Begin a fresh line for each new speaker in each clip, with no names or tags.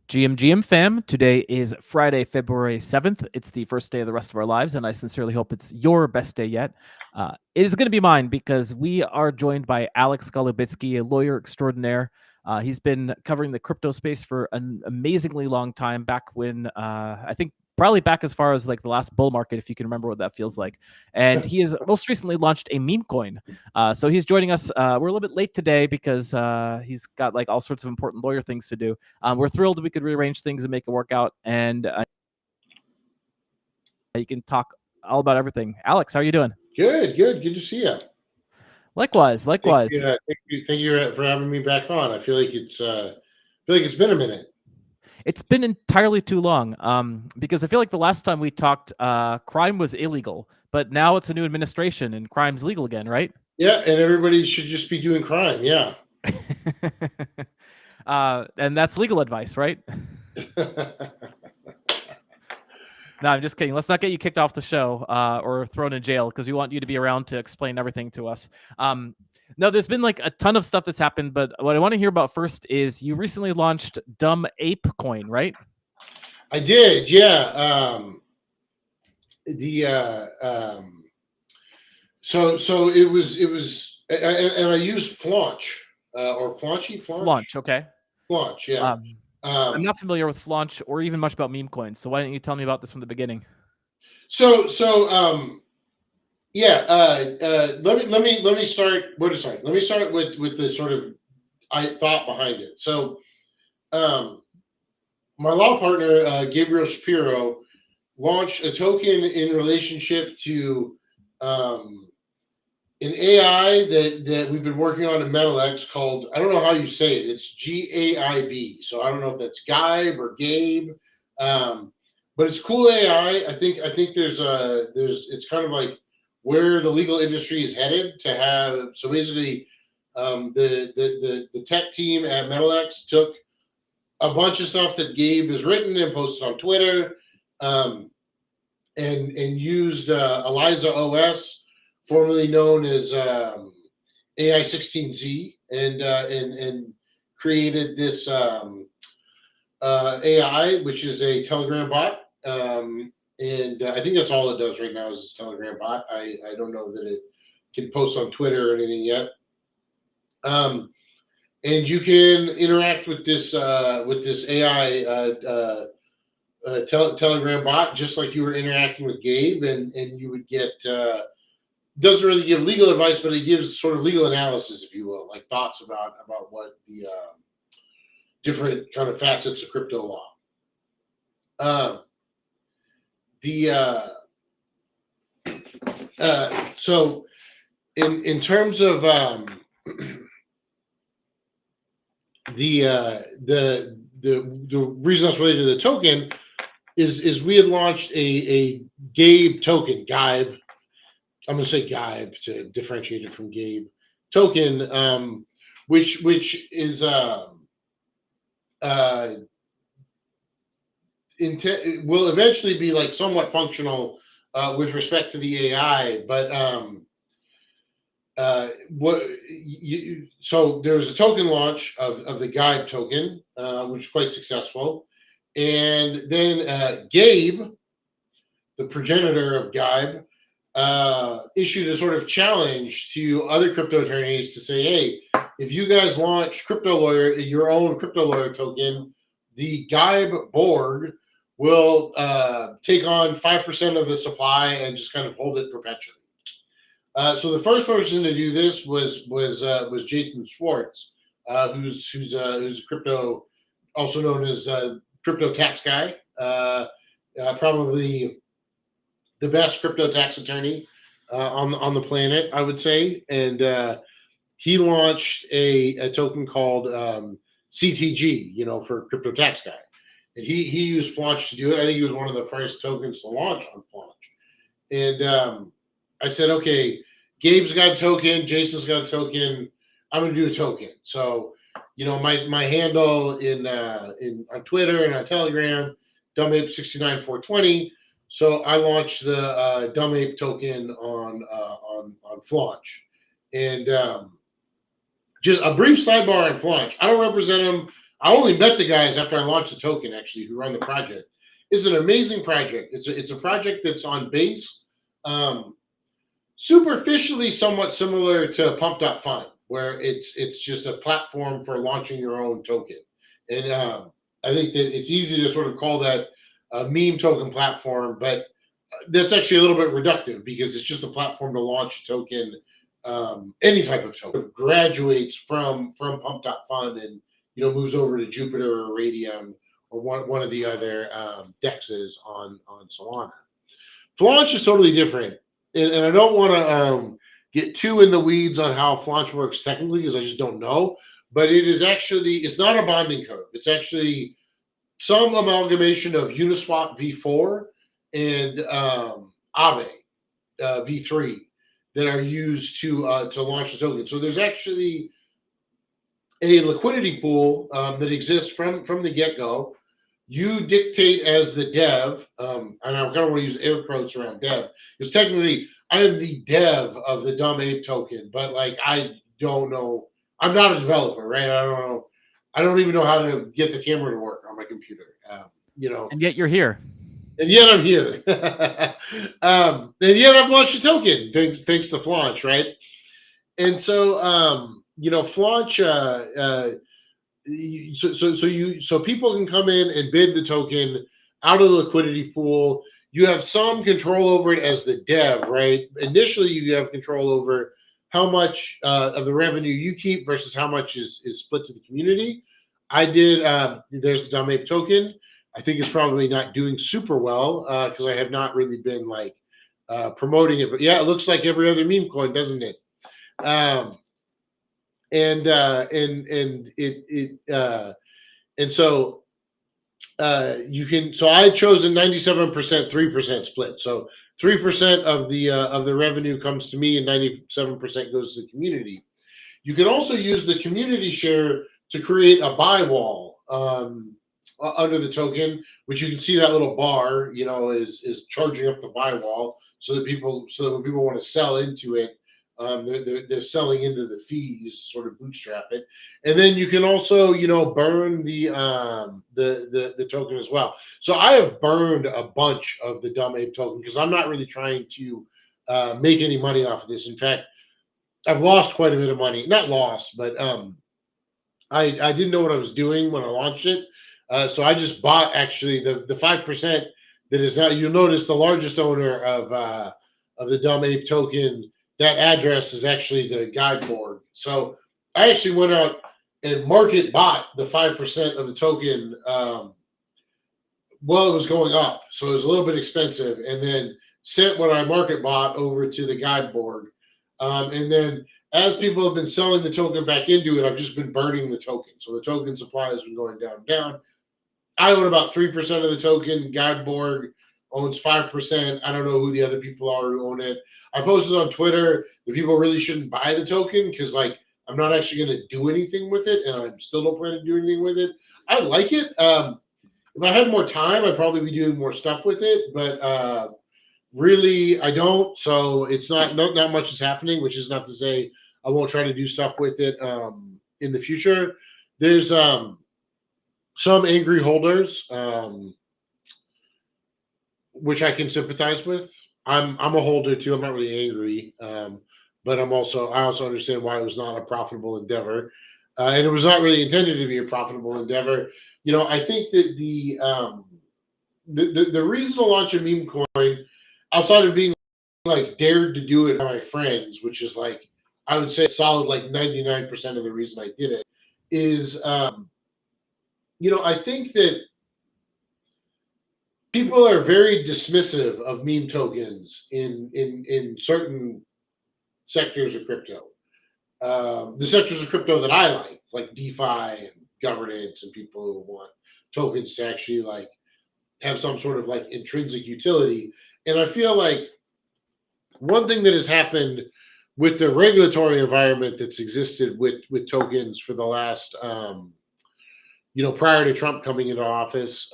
GM fam, today is Friday, February 7th. It's the first day of the rest of our lives, and I sincerely hope it's your best day yet. It is going to be mine because we are joined by Alex Golubitsky, a lawyer extraordinaire. He's been covering the crypto space for an amazingly long time, back when I think probably back as far as like the last bull market, if you can remember what that feels like. And he has most recently launched a meme coin. So he's joining us. We're a little bit late today because he's got like all sorts of important lawyer things to do. We're thrilled we could rearrange things and make it work out, and you can talk all about everything. Alex, how are you doing?
Good to see you.
Likewise, likewise.
Thank you for having me back on. I feel like it's been a minute.
It's been entirely too long, because I feel like the last time we talked, crime was illegal, but now it's a new administration and crime's legal again, right?
Yeah, and everybody should just be doing crime. Yeah.
And that's legal advice, right? No, I'm just kidding. Let's not get you kicked off the show or thrown in jail, because we want you to be around to explain everything to us. No, there's been like a ton of stuff that's happened, but what I want to hear about first is you recently launched Dumb Ape Coin, right?
I did. Yeah. The so and I used Flaunch or Flaunch.
Flaunch, okay.
Flaunch. Yeah.
Um, I'm
Um,
not familiar with Flaunch or even much about meme coins, so why don't you tell me about this from the beginning?
so so yeah. Let me start. Where to start? Let me start with the sort of I thought behind it. So um, my law partner, Gabriel Shapiro, launched a token in relationship to um, an AI that we've been working on in MetalX called, I don't know how you say it. It's GAIB. So I don't know if that's Gaib or Gabe. Um, but it's cool AI. I think there's it's kind of like where the legal industry is headed to have. So basically, the tech team at MetalX took a bunch of stuff that Gabe has written and posted on Twitter, um, and used Eliza OS, formerly known as AI16Z, and created this AI, which is a Telegram bot. And I think that's all it does right now is this Telegram bot. I don't know that it can post on Twitter or anything yet. Um, and you can interact with this AI Telegram bot, just like you were interacting with Gabe, and you would get doesn't really give legal advice, but it gives sort of legal analysis, if you will, like thoughts about what the different kind of facets of crypto law. Uh, the so in terms of the reason that's related to the token is we had launched a Gabe token, Gaib. I'm going to say Gaib to differentiate it from Gabe token, which is uh, will eventually be like somewhat functional with respect to the AI, but so there was a token launch of the Gaib token, which was quite successful, and then Gabe, the progenitor of Gaib, issued a sort of challenge to other crypto attorneys to say, hey, if you guys launch your own crypto lawyer token, the Gaib board will take on 5% of the supply and just kind of hold it perpetually. So the first person to do this was Jason Schwartz, who's a crypto, also known as crypto tax guy, probably the best crypto tax attorney on the planet, I would say. And he launched a token called CTG, for crypto tax guy. And he used Flaunch to do it. I think he was one of the first tokens to launch on Flaunch. And I said, okay, Gabe's got a token, Jason's got a token. I'm going to do a token. So, my handle in on Twitter and on Telegram, dumbape69420. So I launched the Dumb Ape token on Flaunch, and just a brief sidebar on Flaunch. I don't represent him. I only met the guys after I launched the token, actually, who run the project. It's an amazing project. It's a project that's on base, um, superficially somewhat similar to Pump.Fun, where it's just a platform for launching your own token. And I think that it's easy to sort of call that a meme token platform, but that's actually a little bit reductive because it's just a platform to launch a token, any type of token. It graduates from Pump.Fun and moves over to Jupiter or Radium or one of the other dexes on Solana. Flaunch is totally different, and I don't want to get too in the weeds on how Flaunch works technically because I just don't know. But it's not a bonding code. It's actually some amalgamation of Uniswap v4 and Aave v3 that are used to launch the token. So there's actually a liquidity pool that exists from the get go. You dictate as the dev, and I kind of want to use air quotes around dev because technically I am the dev of the Dumb Ape token, but like I don't know, I'm not a developer, right? I don't know, I don't even know how to get the camera to work on my computer,
And yet you're here.
and yet I'm here, and yet I've launched a token thanks to Flaunch, right? And so Flaunch. So people can come in and bid the token out of the liquidity pool. You have some control over it as the dev, right? Initially, you have control over how much of the revenue you keep versus how much is split to the community. I did. There's the Dumb Ape token. I think it's probably not doing super well because I have not really been like promoting it. But yeah, it looks like every other meme coin, doesn't it? And so you can. So I chose a 97%, 3% split. So 3% of the revenue comes to me, and 97% goes to the community. You can also use the community share to create a buy wall under the token, which you can see that little bar, is charging up the buy wall, so that when people want to sell into it, they're selling into the fees, sort of bootstrap it. And then you can also burn the token as well. So I have burned a bunch of the Dumb Ape token because I'm not really trying to make any money off of this. In fact, I've lost quite a bit of money. Not lost, but I didn't know what I was doing when I launched it. So I just bought actually the 5% that is now. You'll notice the largest owner of the Dumb Ape token. That address is actually the guide board. So I actually went out and market bought the 5% of the token while it was going up. So it was a little bit expensive, and then sent what I market bought over to the guide board. And then as people have been selling the token back into it, I've just been burning the token. So the token supply has been going down and down. I own about 3% of the token. Guideborg owns 5%. I don't know who the other people are who own it. I posted on Twitter that people really shouldn't buy the token because, like, I'm not actually going to do anything with it, and I still don't plan to do anything with it. I like it. If I had more time, I'd probably be doing more stuff with it, but really, I don't. So it's not much is happening, which is not to say I won't try to do stuff with it in the future. There's some angry holders, which I can sympathize with. I'm a holder too. I'm not really angry, but I also understand why it was not a profitable endeavor, and it was not really intended to be a profitable endeavor. I think that the reason to launch a meme coin, outside of being like dared to do it by my friends, which is like I would say solid like 99% of the reason I did it, is I think that people are very dismissive of meme tokens in certain sectors of crypto. The sectors of crypto that I like DeFi and governance, and people who want tokens to actually like have some sort of like intrinsic utility. And I feel like one thing that has happened with the regulatory environment that's existed with tokens for the last prior to Trump coming into office,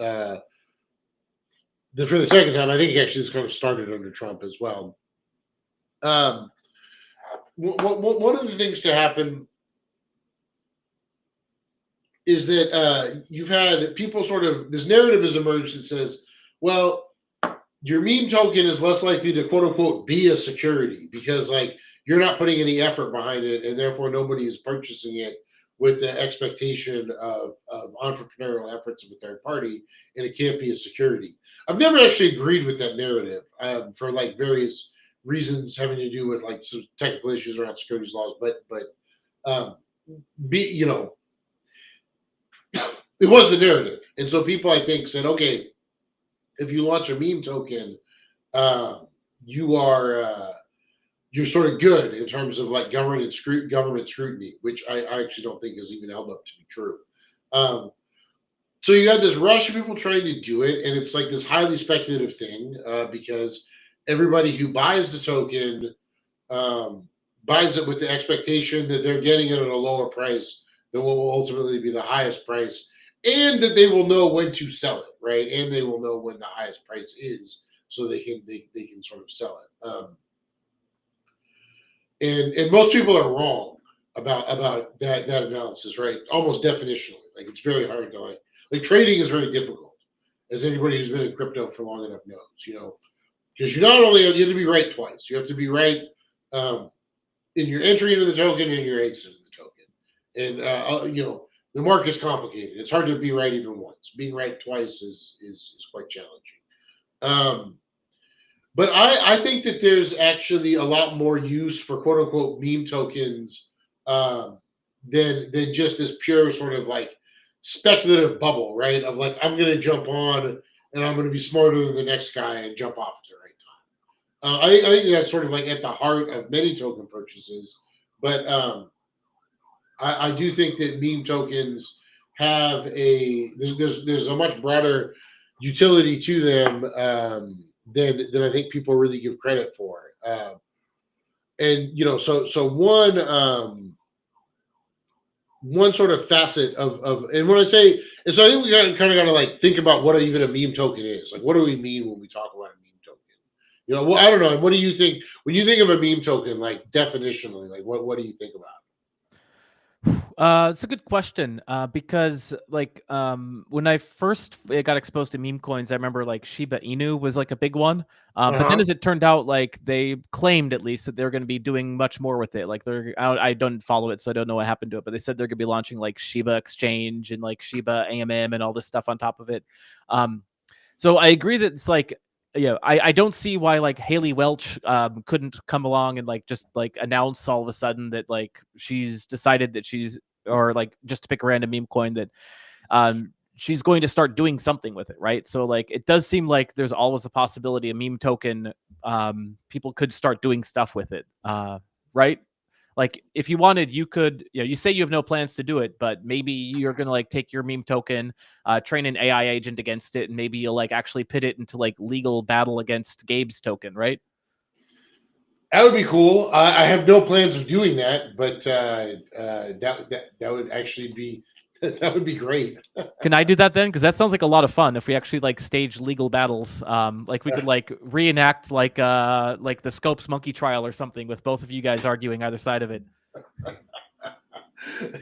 for the second time, I think actually it's kind of started under Trump as well. One of the things to happen is that you've had people sort of this narrative has emerged that says, well, your meme token is less likely to quote unquote be a security because like you're not putting any effort behind it, and therefore nobody is purchasing it with the expectation of entrepreneurial efforts of a third party, and it can't be a security. I've never actually agreed with that narrative for like various reasons having to do with like some technical issues around securities laws, but um, be you know it was the narrative, and so people I think said, okay, if you launch a meme token, uh, you are you're sort of good in terms of like government scrutiny, which I actually don't think is even held up to be true. Um, so you got this rush of people trying to do it, and it's like this highly speculative thing because everybody who buys the token um, buys it with the expectation that they're getting it at a lower price than what will ultimately be the highest price, and that they will know when to sell it, right? And they will know when the highest price is, so they can sort of sell it. And most people are wrong about that analysis, right? Almost definitionally, like it's very hard to like trading is very difficult, as anybody who's been in crypto for long enough knows, because you not only you have to be right twice, you have to be right um, in your entry into the token and your exit in the token. And the market's complicated. It's hard to be right even once. Being right twice is quite challenging. Um, but I think that there's actually a lot more use for quote unquote meme tokens um, than just this pure sort of like speculative bubble, right? Of like I'm going to jump on and I'm going to be smarter than the next guy and jump off at the right time. I think that's sort of like at the heart of many token purchases, but I do think that meme tokens have there's a much broader utility to them than I think people really give credit for. And so one sort of facet of and when I say and so I think we kind of got to like think about what even a meme token is. Like, what do we mean when we talk about a meme token? Well, I don't know. What do you think when you think of a meme token, like definitionally? Like, what do you think about?
It's a good question because like when I first got exposed to meme coins, I remember like Shiba Inu was like a big one.
Uh
But then
huh.
as it turned out, like they claimed at least that they're going to be doing much more with it. Like I don't follow it, so I don't know what happened to it. But they said they're going to be launching like Shiba Exchange and like Shiba AMM and all this stuff on top of it. Um, so I agree that it's like, I don't see why like Haley Welch couldn't come along and like just like announce all of a sudden that like she's decided that she's or like just to pick a random meme coin that she's going to start doing something with it, right? So like it does seem like there's always the possibility a meme token people could start doing stuff with it, right? Like if you wanted, you could, you say you have no plans to do it, but maybe you're going to like take your meme token, train an AI agent against it, and maybe you'll like actually pit it into like legal battle against Gabe's token, right?
That would be cool. I have no plans of doing that, but that would actually be that would be great.
Can I do that then? Because that sounds like a lot of fun. If we actually like stage legal battles, like we could like reenact like the Scopes monkey trial or something with both of you guys arguing either side of it.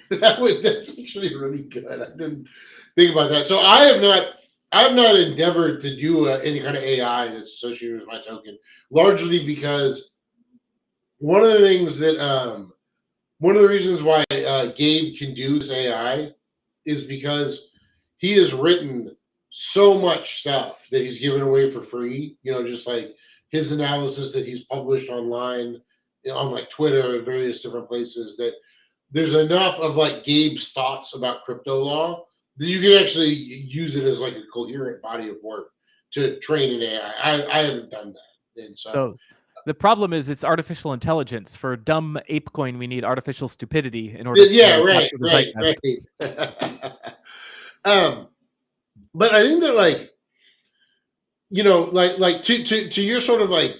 That's actually really good. I didn't think about that. So I have not endeavored to do any kind of AI that's associated with my token, largely because one of the things that one of the reasons why Gabe can do this AI is because he has written so much stuff that he's given away for free. Just like his analysis that he's published online on like Twitter and various different places that there's enough of like Gabe's thoughts about crypto law that you can actually use it as like a coherent body of work to train an AI. I haven't done that, and so
So the problem is it's artificial intelligence. For dumb ape coin, we need artificial stupidity in order
yeah,
to
right,
capture the
right,
zeitgeist.
right. um, but I think that like like to your sort of like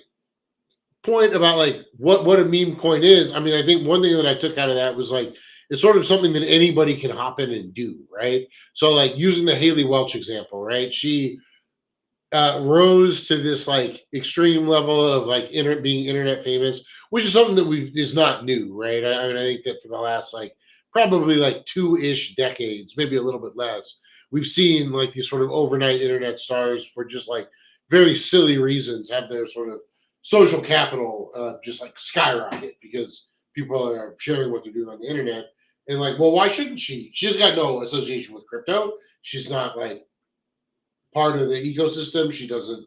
point about like what a meme coin is. I mean, I think one thing that I took out of that was like it's sort of something that anybody can hop in and do, right? So like using the Haley Welch example, right? She rose to this like extreme level of like being internet famous, which is something that is not new, right? I mean, I think that for the last like probably like 2-ish decades, maybe a little bit less, we've seen like these sort of overnight internet stars for just like very silly reasons have their sort of social capital just like skyrocket because people are sharing what they're doing on the internet. And like, well, why shouldn't she? She's got no association with crypto. She's not like part of the ecosystem. She doesn't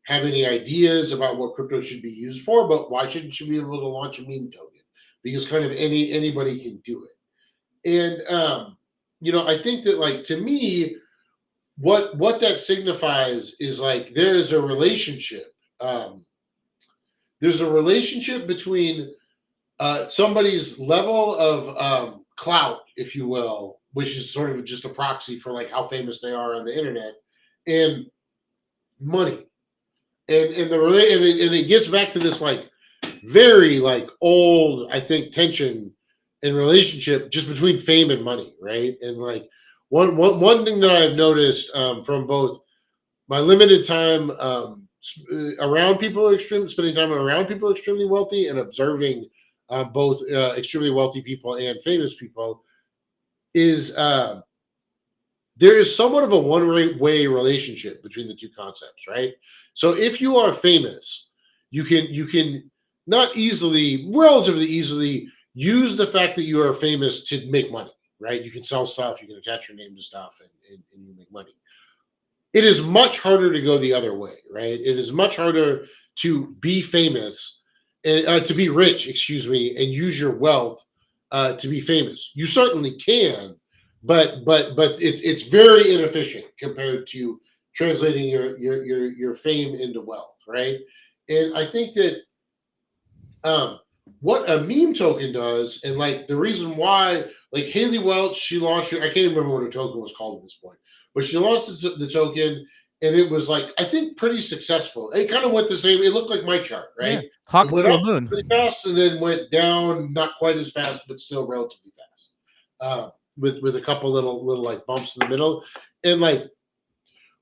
have any ideas about what crypto should be used for. But why shouldn't she be able to launch a meme token? Because kind of anybody can do it. And I think that like to me, what that signifies is like there is a relationship. There's a relationship between somebody's level of clout, if you will, which is sort of just a proxy for like how famous they are on the internet, and money, and it gets back to this like very like old, I think, tension and relationship just between fame and money, right? And like one thing that I've noticed from both my limited time around people spending time around people extremely wealthy and observing both extremely wealthy people and famous people is there is somewhat of a one-way relationship between the two concepts, right? So if you are famous, you can not easily, relatively easily, use the fact that you are famous to make money, right? You can sell stuff, you can attach your name to stuff, and you make money. It is much harder to go the other way, right? It is much harder to be famous and to be rich, excuse me, and use your wealth to be famous. You certainly can, but it's very inefficient compared to translating your fame into wealth, right? And I think that what a meme token does, and like the reason why, like Haley Welch, she launched. I can't even remember what her token was called at this point, but she launched the token, and it was like I think pretty successful. It kind of went the same. It looked like my chart,
Yeah,
right? It
hawk
went
to the
up
moon.
really fast, and then went down not quite as fast, but still relatively fast, with a couple little like bumps in the middle, and like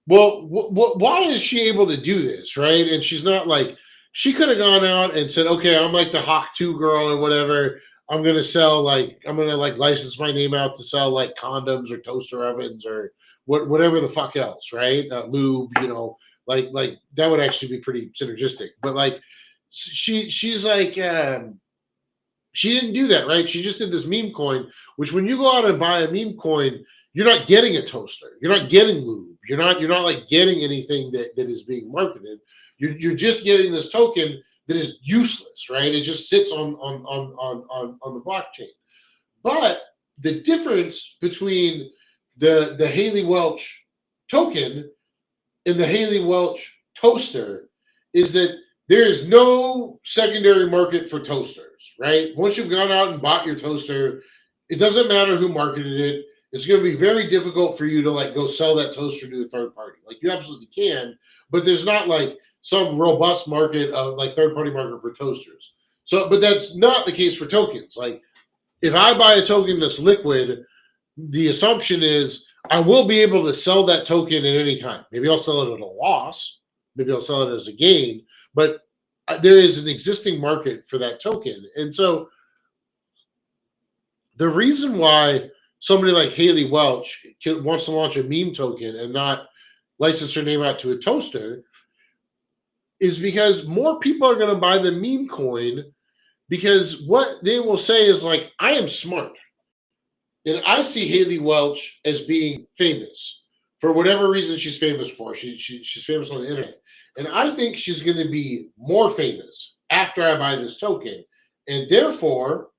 well, why is she able to do this, right? And she's not like she could have gone out and said, "Okay, I'm like the Hawk 2 girl or whatever. I'm gonna like license my name out to sell like condoms or toaster ovens or whatever the fuck else, right? Lube, like that would actually be pretty synergistic. But like she's like she didn't do that, right? She just did this meme coin, which when you go out and buy a meme coin, you're not getting a toaster. You're not getting lube. You're not like getting anything that is being marketed. You're just getting this token that is useless, right? It just sits on the blockchain. But the difference between the Haley Welch token in the Haley Welch toaster is that there is no secondary market for toasters, right? Once you've gone out and bought your toaster, it doesn't matter who marketed it. It's going to be very difficult for you to like go sell that toaster to a third party. Like you absolutely can, but there's not like some robust market of like third party market for toasters. So, but that's not the case for tokens. Like if I buy a token that's liquid, the assumption is I will be able to sell that token at any time. Maybe I'll sell it at a loss. Maybe I'll sell it as a gain, but there is an existing market for that token. And so the reason why somebody like Haley Welch wants to launch a meme token and not license her name out to a toaster is because more people are going to buy the meme coin because what they will say is like, I am smart. And I see Haley Welch as being famous for whatever reason she's famous for. She's famous on the internet. And I think she's going to be more famous after I buy this token. And therefore,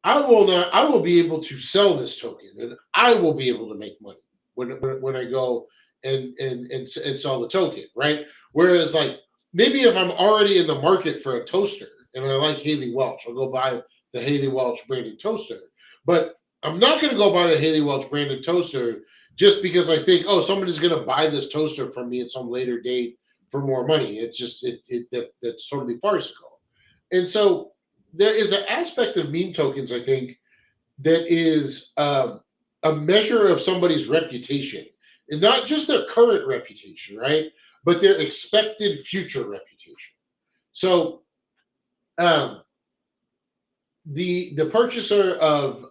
I will be able to sell this token and I will be able to make money when I go and sell the token, right? Whereas like maybe if I'm already in the market for a toaster and I like Haley Welch, I'll go buy the Haley Welch branded toaster. But I'm not going to go buy the Haley Welch branded toaster just because I think, oh, somebody's going to buy this toaster from me at some later date for more money. It's just that's totally farcical. And so there is an aspect of meme tokens, I think, that is a measure of somebody's reputation, and not just their current reputation, right? But their expected future reputation. So, um, the purchaser of,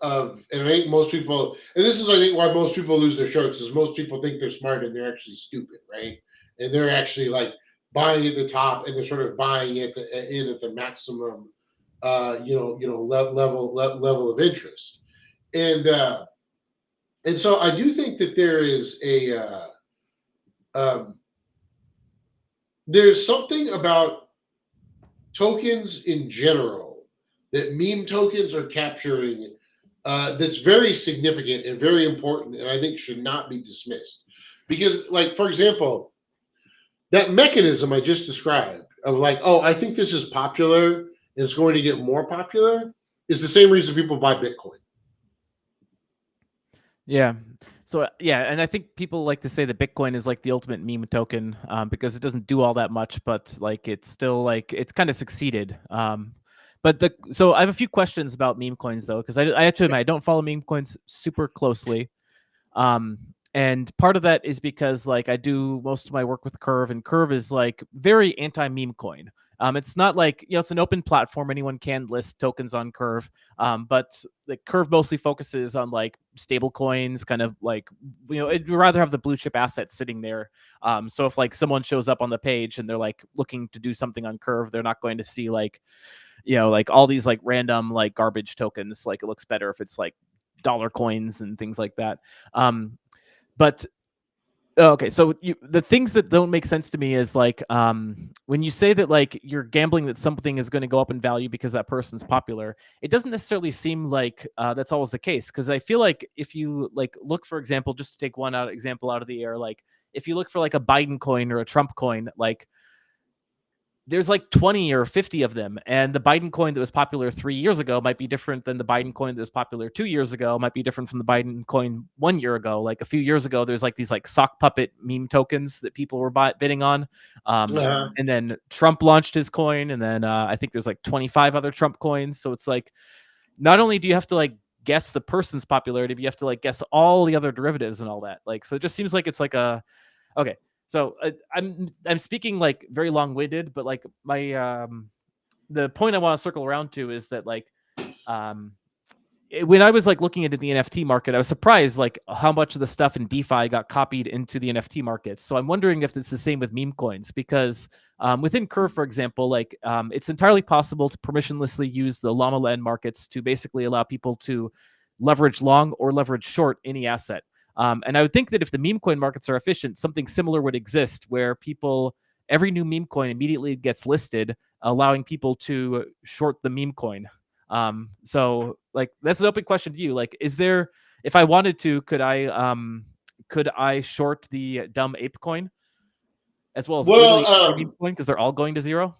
and I think most people, and this is I think why most people lose their shirts, is most people think they're smart and they're actually stupid, right? And they're actually like buying at the top, and they're sort of buying in at the maximum, level of interest, and uh, and so I do think that there is um, there's something about tokens in general that meme tokens are capturing, that's very significant and very important, and I think should not be dismissed. Because, like, for example, that mechanism I just described of like, oh, I think this is popular and it's going to get more popular, is the same reason people buy Bitcoin.
Yeah. So yeah, and I think people like to say that Bitcoin is like the ultimate meme token, because it doesn't do all that much, but like it's still like it's kind of succeeded. But the so I have a few questions about meme coins though, because I have to admit I don't follow meme coins super closely. Um, and part of that is because like I do most of my work with Curve, and Curve is like very anti meme coin. It's not like, it's an open platform; anyone can list tokens on Curve. But the Curve mostly focuses on like stable coins, kind of like, it'd rather have the blue chip assets sitting there. So if like someone shows up on the page and they're like looking to do something on Curve, they're not going to see like, like all these like random like garbage tokens. Like it looks better if it's like dollar coins and things like that. But okay, so the things that don't make sense to me is like, when you say that like you're gambling that something is going to go up in value because that person's popular, it doesn't necessarily seem like that's always the case. Because I feel like if you like look, for example, just to take one example out of the air, like if you look for like a Biden coin or a Trump coin, like there's like 20 or 50 of them, and the Biden coin that was popular 3 years ago might be different than the Biden coin that was popular 2 years ago, might be different from the Biden coin 1 year ago. Like a few years ago, there's like these like sock puppet meme tokens that people were bidding on.
Uh-huh.
And then Trump launched his coin, and then I think there's like 25 other Trump coins. So it's like, not only do you have to like guess the person's popularity, but you have to like guess all the other derivatives and all that. Like, so it just seems like it's like a, okay. So I'm speaking like very long winded, but like my the point I want to circle around to is that like um when I was like looking into the NFT market, I was surprised like how much of the stuff in DeFi got copied into the NFT market. So I'm wondering if it's the same with meme coins, because within Curve, for example, like it's entirely possible to permissionlessly use the Llama land markets to basically allow people to leverage long or leverage short any asset. And I would think that if the meme coin markets are efficient, something similar would exist where every new meme coin immediately gets listed, allowing people to short the meme coin. So like that's an open question to you. Like, if I wanted to, could I short the dumb ape coin as well as
Well,
literally every meme coin because they're all going to zero?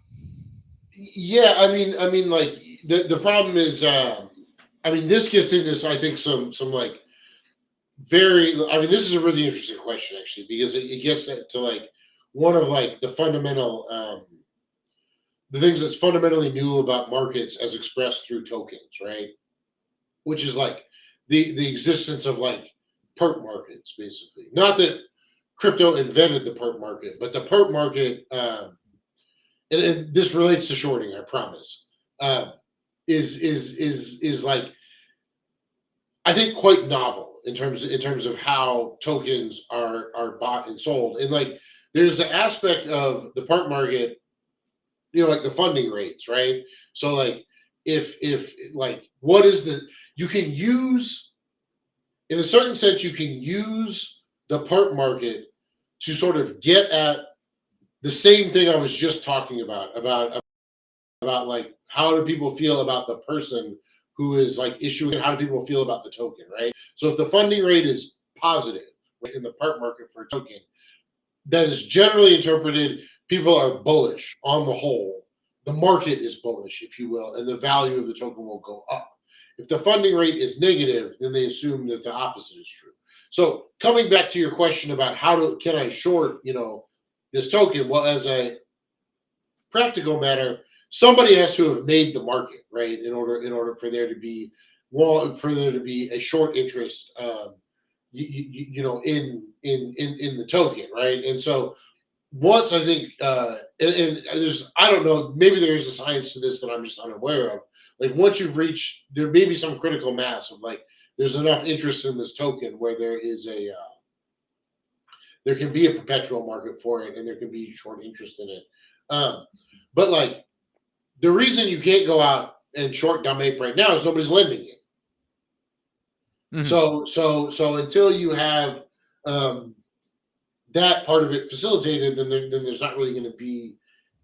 yeah, I mean, like the problem is, I mean, this gets into, I think, some like very. I mean, this is a really interesting question actually, because it gets to like one of like the things that's fundamentally new about markets as expressed through tokens, right? Which is like the existence of like perp markets, basically. Not that crypto invented the perp market, but the perp market, and this relates to shorting, I promise, uh, is like, I think, quite novel in terms of how tokens are bought and sold, and like there's an aspect of the perp market, like the funding rates, right? So like if like what is the you can use in a certain sense, you can use the perp market to sort of get at the same thing I was just talking about like how do people feel about the person who is like issuing, how do people feel about the token, right? So if the funding rate is positive, right, in the perp market for a token, that is generally interpreted, people are bullish on the whole. The market is bullish, if you will, and the value of the token will go up. If the funding rate is negative, then they assume that the opposite is true. So coming back to your question about can I short, this token? Well, as a practical matter, somebody has to have made the market, right? In order for there to be, a short interest, in the token, right? And so once I think, and there's, I don't know, maybe there's a science to this that I'm just unaware of. Like once you've reached, there may be some critical mass of like, there's enough interest in this token where there can be a perpetual market for it and there can be short interest in it. Um, but like the reason you can't go out and short dumb ape right now is nobody's lending it.
Mhm.
So until you have that part of it facilitated, then there's not really going to be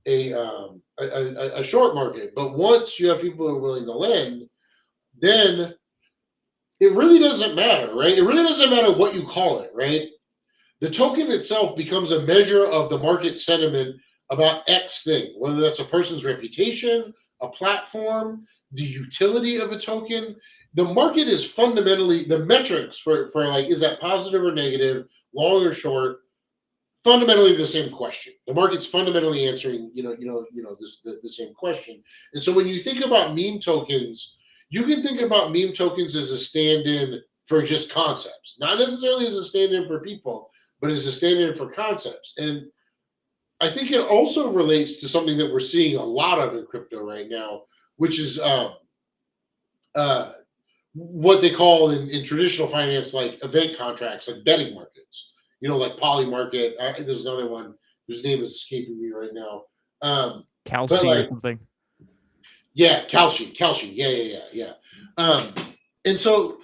a short market. But once you have people who are willing to lend, then it really doesn't matter, right? It really doesn't matter what you call it, right? The token itself becomes a measure of the market sentiment about X thing, whether that's a person's reputation, a platform, the utility of a token. The market is fundamentally the metrics for like, is that positive or negative, long or short, fundamentally the same question. The market's fundamentally answering, the same question. And so when you think about meme tokens, you can think about meme tokens as a stand-in for just concepts, not necessarily as a stand-in for people, but as a stand-in for concepts. And I think it also relates to something that we're seeing a lot of in crypto right now, which is uh, what they call in traditional finance like event contracts, like betting markets. Like Poly Market. There's another one whose name is escaping me right now. But
Kalshi or
like,
something.
yeah, Kalshi, yeah. And so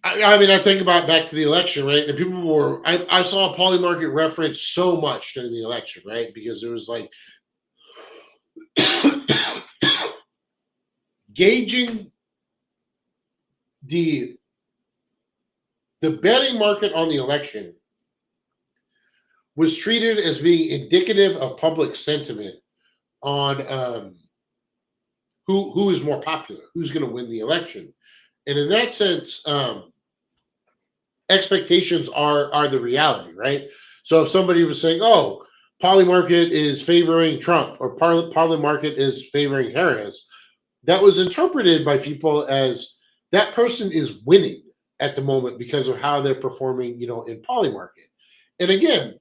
I mean, I think about back to the election, right? And people were, I saw Poly Market referenced so much during the election, right? Because it was like gauging the betting market on the election was treated as being indicative of public sentiment on who is more popular, who's going to win the election, and in that sense, expectations are the reality, right? So if somebody was saying, "Oh, Poly Market is favoring Trump," or Poly Market is favoring Harris, that was interpreted by people as that person is winning at the moment because of how they're performing, in Poly Market. And again,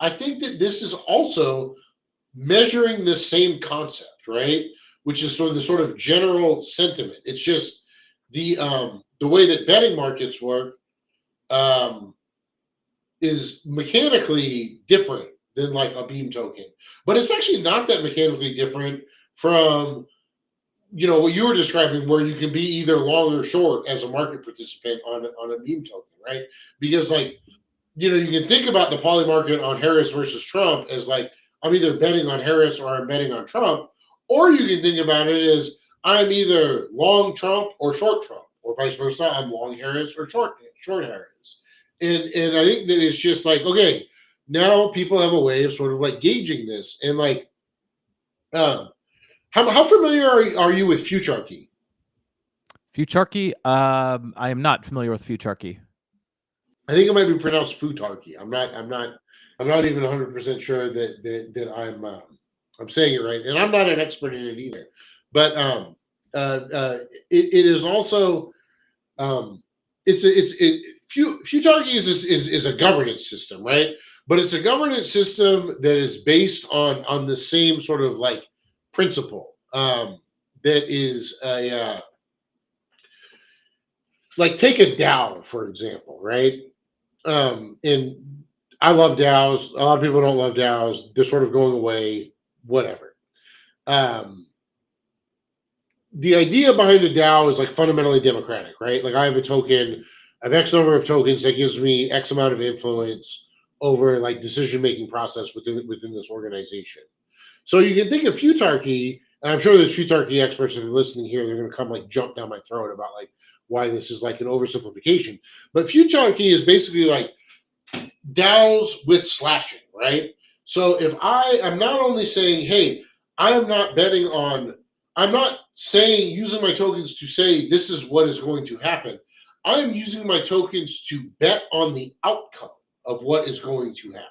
I think that this is also measuring the same concept, right? Which is sort of the sort of general sentiment. It's just the way that betting markets work um, is mechanically different than like a beam token, but it's actually not that mechanically different from what you were describing, where you can be either long or short as a market participant on a meme token, right? Because like you can think about the poly market on Harris versus Trump as like, I'm either betting on Harris or I'm betting on Trump, or you can think about it as I'm either long Trump or short Trump, or vice versa. I'm long Harris or short Harris, and I think that it's just like, okay, now people have a way of sort of like gauging this, and like, um, how familiar are you with Futurarchy?
Futurarchy. I am not familiar with Futurarchy.
I think it might be pronounced Futarchy. I'm not even 100% sure that I'm saying it right, and I'm not an expert in it either. But it is also Futarchy is a governance system, right? But it's a governance system that is based on the same sort of like principle that is a like, take a DAO for example, right? And I love DAOs. A lot of people don't love DAOs. They're sort of going away. Whatever. Um, the idea behind a DAO is like fundamentally democratic, right? Like I have a token, I have X number of tokens that gives me X amount of influence over like decision making process within this organization. So you can think of Futarchy, and I'm sure there's Futarchy experts that are listening here. They're going to come like jump down my throat about like why this is like an oversimplification. But Futarchy is basically like DAOs with slashing, right? So if I am not only saying, hey, I am not betting on, I'm not saying using my tokens to say this is what is going to happen. I am using my tokens to bet on the outcome of what is going to happen.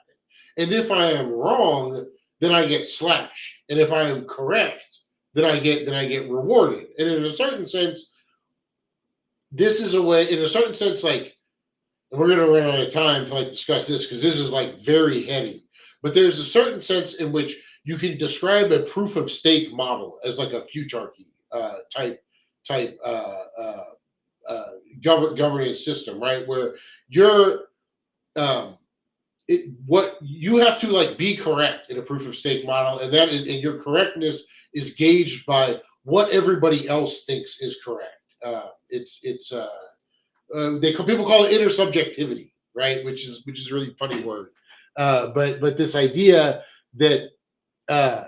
And if I am wrong, then I get slashed. And if I am correct, then I get rewarded. And in a certain sense, this is a way, in a certain sense, like, and we're going to run out of time to like discuss this because this is like very heady. But there's a certain sense in which you can describe a proof of stake model as like a futarchy type governance system, right? Where you're um, what you have to like be correct in a proof of stake model, and and your correctness is gauged by what everybody else thinks is correct. It's people call it intersubjectivity, right? Which is a really funny word. But this idea that uh,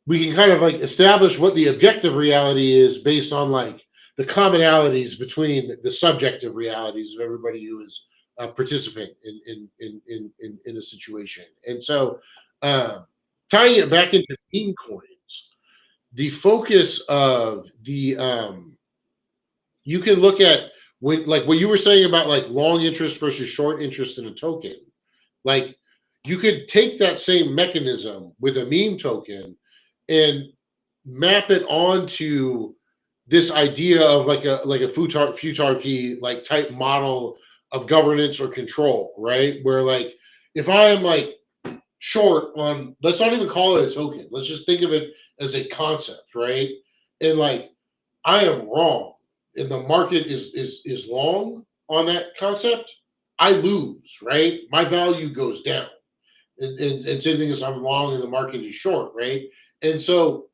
we can kind of like establish what the objective reality is based on like the commonalities between the subjective realities of everybody who is a participant in a situation. And so, tying it back into meme coins, the focus of the you can look at when like what you were saying about like long interest versus short interest in a token. Like you could take that same mechanism with a meme token and map it onto this idea of like a futarchy like type model of governance or control, right? Where like if I am like short on, let's not even call it a token, let's just think of it as a concept, right? And like I am wrong and the market is long on that concept, I lose, right? My value goes down. And same thing as I'm long and the market is short, right? And so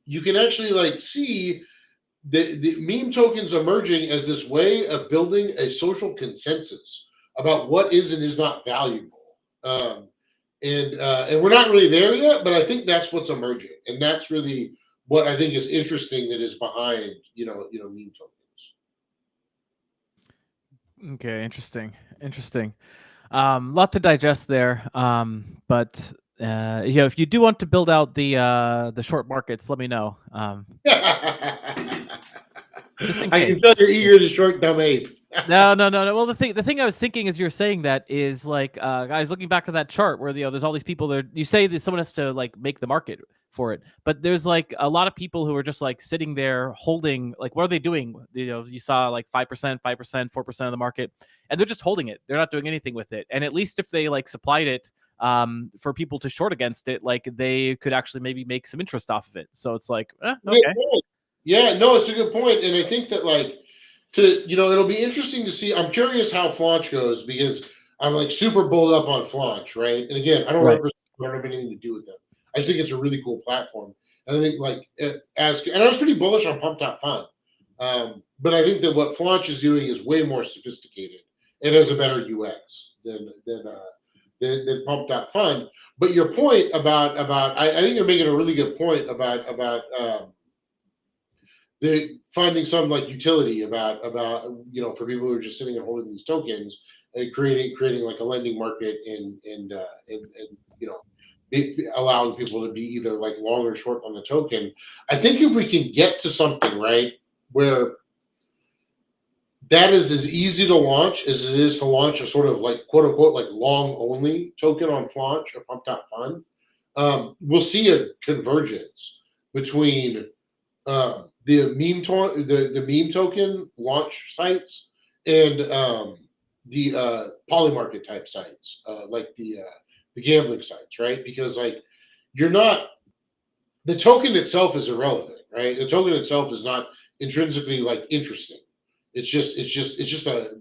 you can actually like see the meme tokens emerging as this way of building a social consensus about what is and is not valuable. Um, and we're not really there yet, but I think that's what's emerging, and that's really what I think is interesting that is behind meme tokens.
Okay, interesting. Lot to digest there. But if you do want to build out the short markets, let me know. Just in
I
case.
can tell you're eager to short dumb ape.
No. Well, the thing I was thinking as you're saying that is like, guys, looking back to that chart where there's all these people there. You say that someone has to like make the market for it, but there's like a lot of people who are just like sitting there holding. Like, what are they doing? You saw like 5%, 4% of the market, and they're just holding it. They're not doing anything with it. And at least if they like supplied it for people to short against it, like they could actually maybe make some interest off of it. So it's like, okay,
Yeah, no, it's a good point, and I think that like it'll be interesting to see. I'm curious how Flaunch goes because I'm like super bulled up on Flaunch, right? And again,
right.
I don't have anything to do with them. I just think it's a really cool platform, and I think like and I was pretty bullish on Pump.Fun, but I think that what Flaunch is doing is way more sophisticated. It has a better UX than Pump.Fun. But your point about I think you're making a really good point about the finding some like utility about for people who are just sitting and holding these tokens and creating like a lending market and allowing people to be either like long or short on the token. I think if we can get to something right where that is as easy to launch as it is to launch a sort of like quote unquote like long only token on Flaunch or Pump.Fun, we'll see a convergence between the meme token launch sites and the polymarket type sites, like the gambling sites, right? Because like you're not the token itself is irrelevant, right? The token itself is not intrinsically like interesting. It's just a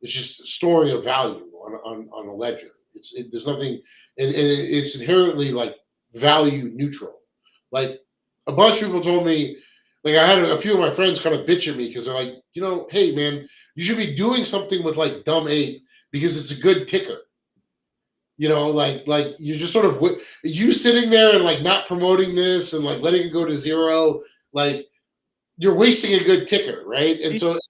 it's just storing a value on a ledger. There's nothing, and it's inherently like value neutral. Like a bunch of people told me, like I had a few of my friends kind of bitch at me because they're like, hey man, you should be doing something with like dumb ape because it's a good ticker. Like you're just sort of you sitting there and like not promoting this and like letting it go to zero, like you're wasting a good ticker, right? And so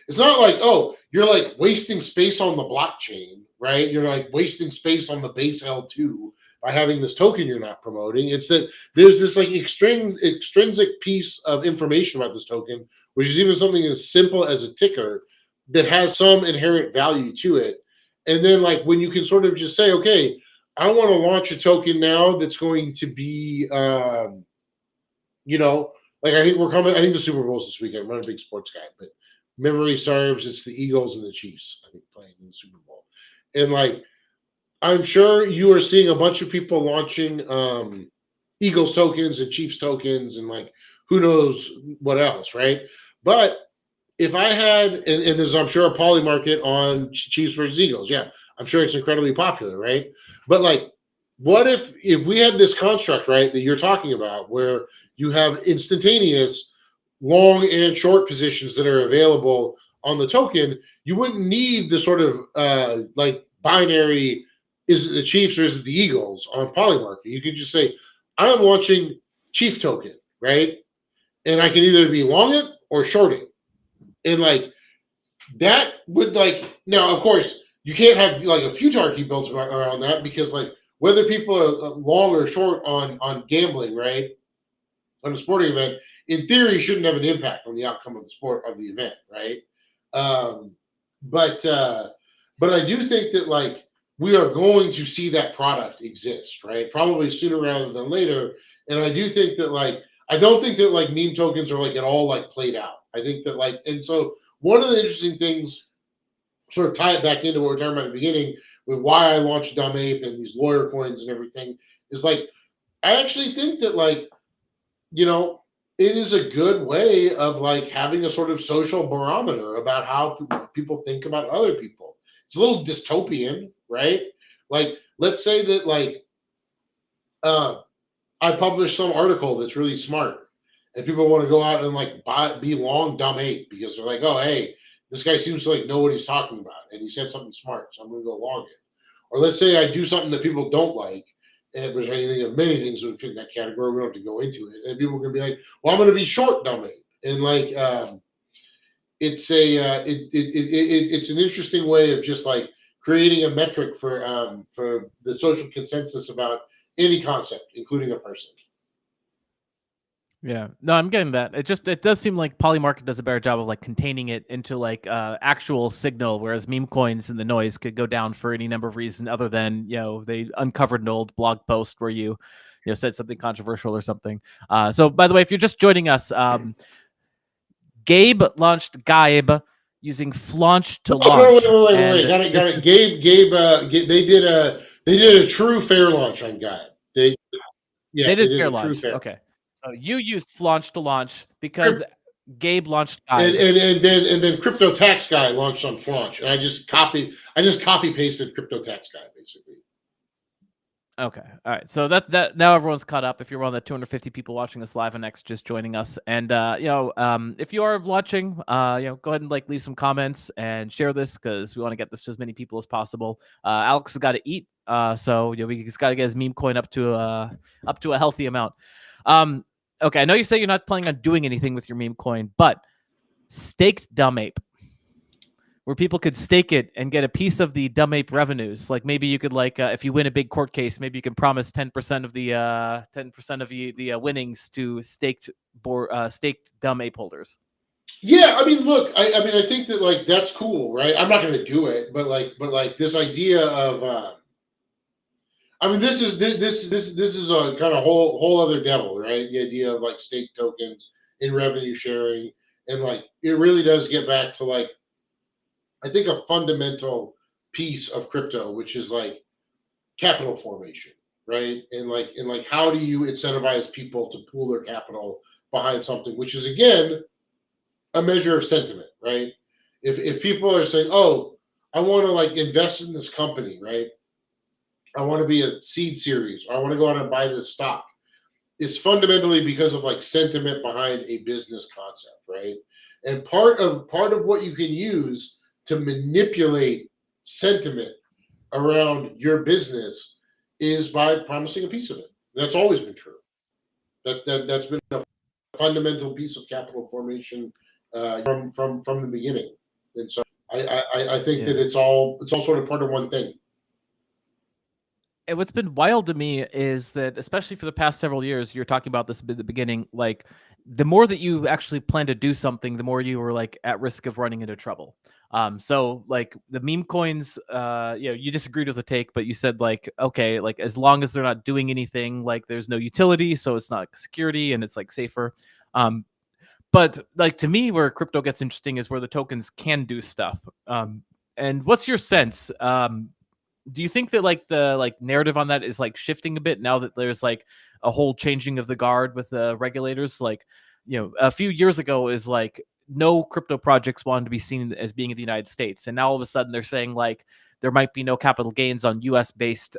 it's not like, oh, you're like wasting space on the blockchain, right? You're like wasting space on the base L2 by having this token you're not promoting. It's that there's this like extrinsic piece of information about this token, which is even something as simple as a ticker that has some inherent value to it. And then like when you can sort of just say, okay, I want to launch a token now that's going to be you know, like I think we're coming. I think the Super Bowl's this weekend. I'm not a big sports guy, but memory serves, it's the Eagles and the Chiefs. I think playing in the Super Bowl, and like I'm sure you are seeing a bunch of people launching Eagles tokens and Chiefs tokens and like who knows what else, right? But if I had, and there's I'm sure a poly market on Chiefs versus Eagles, yeah, I'm sure it's incredibly popular, right? But like, what if we had this construct, right, that you're talking about, where you have instantaneous long and short positions that are available on the token, you wouldn't need the sort of like binary, is it the Chiefs or is it the Eagles on Polymarket? You could just say, I'm launching Chief token, right? And I can either be long it or short it. And like that would like now, of course, you can't have like a futarchy built around that because like whether people are long or short on gambling, right, on a sporting event, in theory, shouldn't have an impact on the outcome of the sport of the event, right? Um, but uh, but I do think that like we are going to see that product exist, right? Probably sooner rather than later. And I do think that like I don't think that like meme tokens are like at all like played out. I think that like and so one of the interesting things, sort of tie it back into what we were talking about at the beginning with why I launched Dumb Ape and these lawyer coins and everything, is like I actually think that like you know, it is a good way of like having a sort of social barometer about how people think about other people. It's a little dystopian, right? Like, let's say that like uh, I publish some article that's really smart, and people want to go out and like be long dumb ape because they're like, oh hey, this guy seems to like know what he's talking about, and he said something smart, so I'm going to go along it. Or let's say I do something that people don't like, and which I think of many things would fit in that category. We don't have to go into it, and people are going to be like, "Well, I'm going to be short, dummy," and like it's a it's an interesting way of just like creating a metric for the social consensus about any concept, including a person.
Yeah. No, I'm getting that. It does seem like Polymarket does a better job of like containing it into like actual signal, whereas meme coins and the noise could go down for any number of reasons other than, they uncovered an old blog post where you said something controversial or something. So by the way, if you're just joining us, Gabe launched Gabe using Flaunch to
Oh no!
launch.
Wait! Got it. They did a true fair launch on Gabe. They Yeah,
They
they
did
did
fair
a true
launch.
fair.
Okay. So you used Flaunch to launch because Gabe launched
And
Gabe.
then Crypto Tax Guy launched on Flaunch, and I just copy pasted Crypto Tax Guy basically.
Okay. All right. So that now everyone's caught up. If you're one of the 250 people watching this live and X just joining us, and if you are watching, go ahead and like leave some comments and share this because we want to get this to as many people as possible. Alex has got to eat, so we just got to get his meme coin up to a healthy amount. Okay. I know you say you're not planning on doing anything with your meme coin, but staked dumb ape, where people could stake it and get a piece of the dumb ape revenues. Like maybe you could if you win a big court case, maybe you can promise 10% of the 10% of the winnings to staked dumb ape holders.
Yeah, I mean, look, I mean, I think that like that's cool, right? I'm not going to do it, but like this idea of, I mean, this is a kind of whole other devil, right? The idea of like stake tokens in revenue sharing, and like it really does get back to like I think a fundamental piece of crypto, which is like capital formation, right? And like how do you incentivize people to pool their capital behind something, which is again a measure of sentiment, right? If people are saying, "Oh, I want to like invest in this company," right? I want to be a seed series, or I want to go out and buy this stock. It's fundamentally because of like sentiment behind a business concept, right? And part of what you can use to manipulate sentiment around your business is by promising a piece of it. That's always been true. That's been a fundamental piece of capital formation from the beginning. And so I think that
Yeah.
it's all sort of part of one thing.
And what's been wild to me is that, especially for the past several years, you're talking about this at the beginning. Like, the more that you actually plan to do something, the more you were like at risk of running into trouble. So like the meme coins, you disagreed with the take, but you said like, okay, like as long as they're not doing anything, like there's no utility, so it's not security and it's like safer. Um, but like to me, where crypto gets interesting is where the tokens can do stuff. And what's your sense? Do you think that like the narrative on that is like shifting a bit now that there's like a whole changing of the guard with the regulators? Like, a few years ago is like no crypto projects wanted to be seen as being in the United States, and now all of a sudden they're saying like there might be no capital gains on U.S. based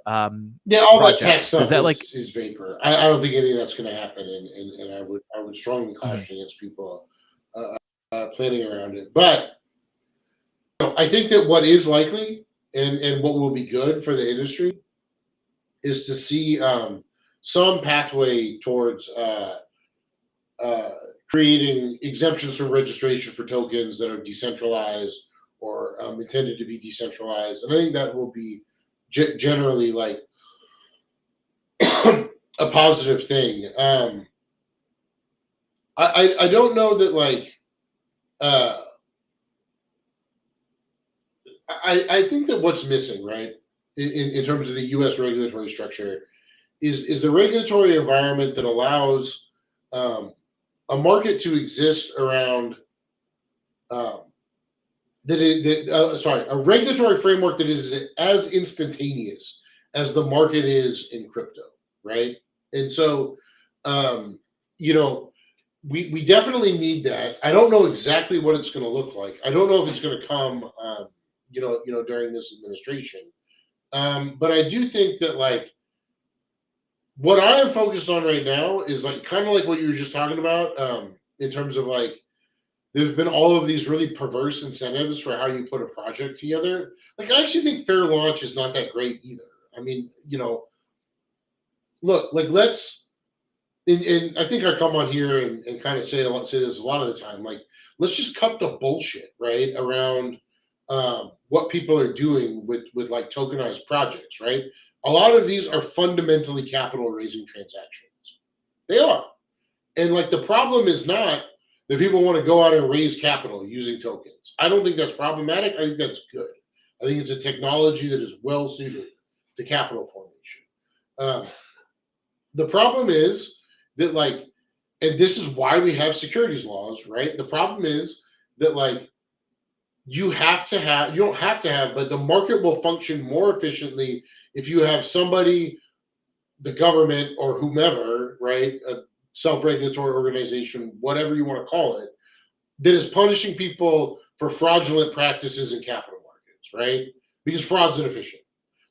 Yeah, all that tax
projects. Does
stuff
that like?
is vapor. I don't think any of that's going to happen, and I would strongly
Mhm.
caution against people planning around it. But I think that what is likely and what will be good for the industry is to see some pathway towards uh, creating exemptions from registration for tokens that are decentralized or intended to be decentralized. And I think that will be generally like a positive thing. I don't know that like uh, I think that what's missing, right, in terms of the U.S. regulatory structure is the regulatory environment that allows um, a market to exist around um, a regulatory framework that is as instantaneous as the market is in crypto, right? And so, um, you know, we definitely need that. I don't know exactly what it's going to look like. I don't know if it's going to come, during this administration. But I do think that like what I am focused on right now is like kind of like what you were just talking about, in terms of like there's been all of these really perverse incentives for how you put a project together. Like I actually think fair launch is not that great either. I mean, look, like and I think I come on here and kind of say this a lot of the time. Like, let's just cut the bullshit right around what people are doing with like tokenized projects. Right, a lot of these are fundamentally capital raising transactions. They are, and like the problem is not that people want to go out and raise capital using tokens. I don't think that's problematic. I think that's good. I think it's a technology that is well suited to capital formation. Um, the problem is that like, and this is why we have securities laws, right? The problem is that like you don't have to have, but the market will function more efficiently if you have somebody, the government or whomever, right? A self-regulatory organization, whatever you want to call it, that is punishing people for fraudulent practices in capital markets, right? Because fraud's inefficient.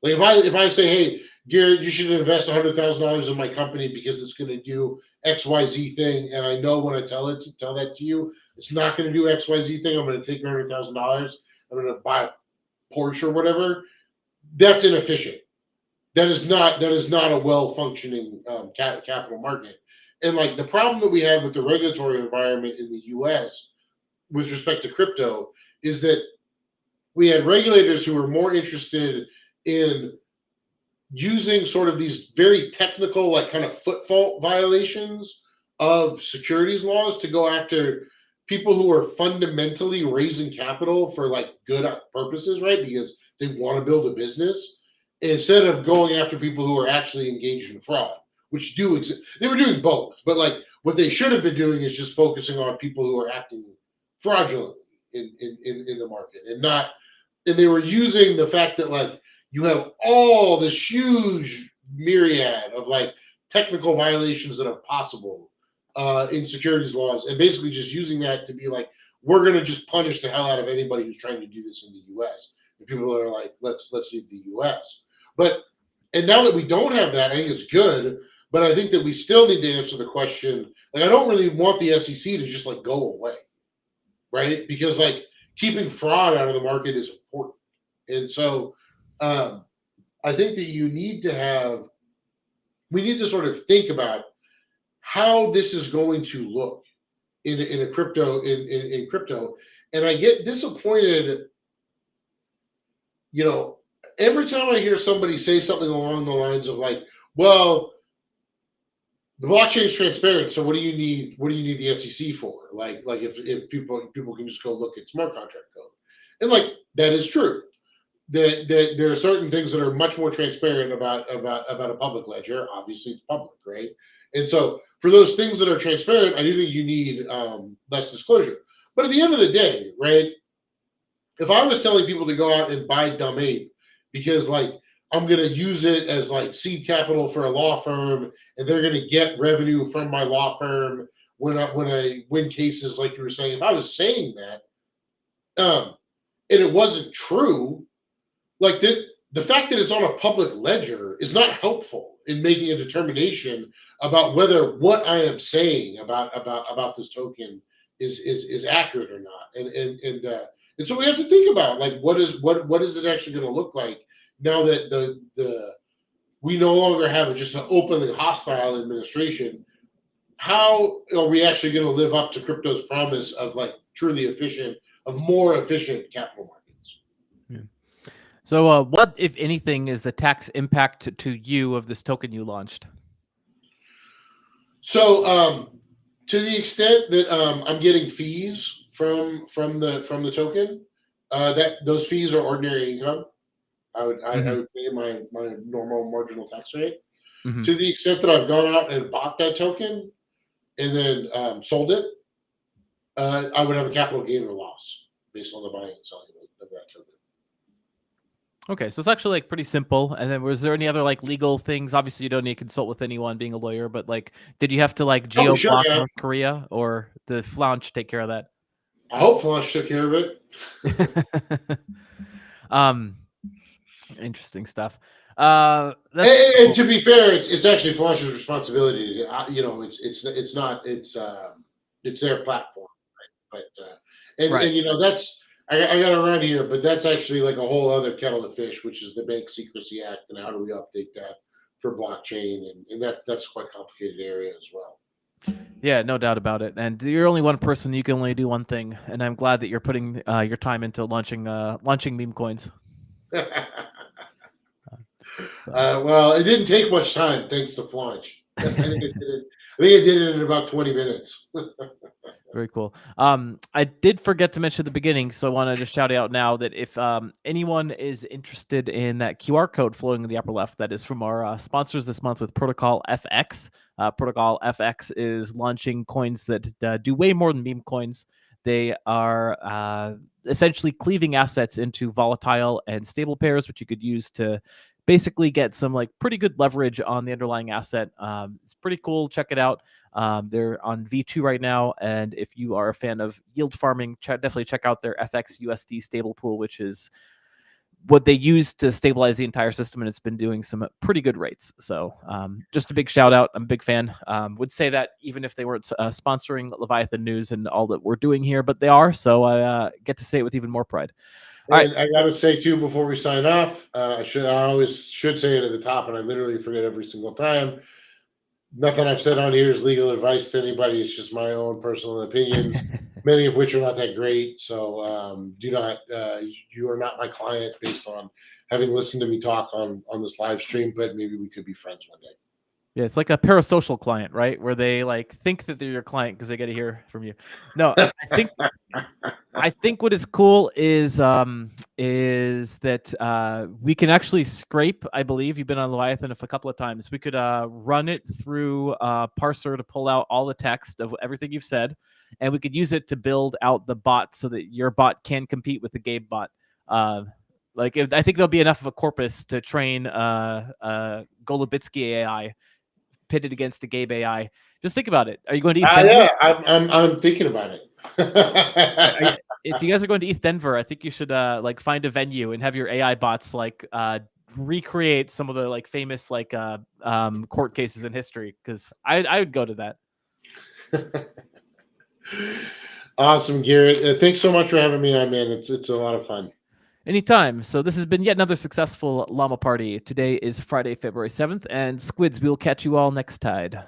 Like if I say, hey, Garrett, you should invest $100,000 in my company because it's going to do XYZ thing, and I know when I tell that to you, it's not going to do XYZ thing. I'm going to take your $100,000. I'm going to buy a Porsche or whatever. That's inefficient. That is not a well functioning capital market. And like the problem that we have with the regulatory environment in the U.S. with respect to crypto is that we had regulators who were more interested in using sort of these very technical, like kind of foot fault violations of securities laws to go after people who are fundamentally raising capital for like good purposes, right? Because they want to build a business instead of going after people who are actually engaged in fraud, which do exist. They were doing both, but like what they should have been doing is just focusing on people who are acting fraudulently in the market and not, and they were using the fact that like you have all this huge myriad of like technical violations that are possible in securities laws, and basically just using that to be like, we're going to just punish the hell out of anybody who's trying to do this in the U.S. And people are like, let's leave the U.S. But and now that we don't have that, I think it's good. But I think that we still need to answer the question. Like, I don't really want the SEC to just like go away, right? Because like keeping fraud out of the market is important, and so um, I think that we need to sort of think about how this is going to look in a crypto in crypto. And I get disappointed, you know, every time I hear somebody say something along the lines of like, well, the blockchain is transparent, so what do you need the SEC for? Like if people can just go look at smart contract code. And like that is true. That there are certain things that are much more transparent about a public ledger. Obviously, it's public, right? And so for those things that are transparent, I do think you need less disclosure. But at the end of the day, right? If I was telling people to go out and buy dumb ape because like I'm going to use it as like seed capital for a law firm, and they're going to get revenue from my law firm when I win cases, like you were saying. If I was saying that, and it wasn't true, like the fact that it's on a public ledger is not helpful in making a determination about whether what I am saying about this token is accurate or not. And so we have to think about, like, what is it actually going to look like now that the we no longer have just an openly hostile administration. How are we actually going to live up to crypto's promise of like truly efficient, of more efficient capital markets?
Yeah. So, what, if anything, is the tax impact to you of this token you launched?
So, to the extent that I'm getting fees from the token, that those fees are ordinary income. I would pay my normal marginal tax rate.
Mm-hmm.
To the extent that I've gone out and bought that token and then sold it, I would have a capital gain or loss based on the buying and selling of that token.
Okay, so it's actually like pretty simple. And then was there any other like legal things? Obviously, you don't need to consult with anyone being a lawyer, but like, did you have to like geo block North Korea, or the Flaunch take care of that?
I hope Flaunch took care of it.
Interesting stuff.
And to be fair, it's actually Flaunch's responsibility. It's not. It's their platform, right? But
Right.
and you know, that's I got to run here, but that's actually like a whole other kettle of fish, which is the Bank Secrecy Act, and how do we update that for blockchain, and that's a quite complicated area as well.
Yeah, no doubt about it. And you're only one person; you can only do one thing. And I'm glad that you're putting your time into launching meme coins.
Well, it didn't take much time, thanks to Flaunch. I think I did it in about 20 minutes.
Very cool. I did forget to mention at the beginning, so I want to just shout out now that if anyone is interested in that QR code flowing in the upper left, that is from our sponsors this month with Protocol FX. Protocol FX is launching coins that do way more than meme coins. They are essentially cleaving assets into volatile and stable pairs, which you could use to basically get some like pretty good leverage on the underlying asset. It's pretty cool. Check it out. They're on V2 right now, and if you are a fan of yield farming, definitely check out their FX USD stable pool, which is what they use to stabilize the entire system, and it's been doing some pretty good rates. So just a big shout out. I'm a big fan. Would say that even if they weren't sponsoring Leviathan News and all that we're doing here, but they are, so I get to say it with even more pride.
And right. I got to say too, before we sign off, I always should say it at the top, and I literally forget every single time. Nothing I've said on here is legal advice to anybody. It's just my own personal opinions, many of which are not that great. So do not, you are not my client based on having listened to me talk on this live stream, but maybe we could be friends one day.
Yeah, it's like a parasocial client, right? Where they like think that they're your client because they get to hear from you. No, I think what is cool is that we can actually scrape. I believe you've been on Leviathan a couple of times. We could run it through parser to pull out all the text of everything you've said, and we could use it to build out the bot so that your bot can compete with the Gabe bot. I think there'll be enough of a corpus to train Golubitsky AI pitted against the Gabe AI. Just think about it. Are you going to ETH Denver?
Yeah, I'm thinking about it.
If you guys are going to ETH Denver, I think you should find a venue and have your AI bots recreate some of the like famous court cases in history, because I would go to that.
Awesome, Garrett. Thanks so much for having me on, man. It's a lot of fun.
Anytime. So this has been yet another successful Llama party. Today is Friday, February 7th, and Squids, we'll catch you all next tide.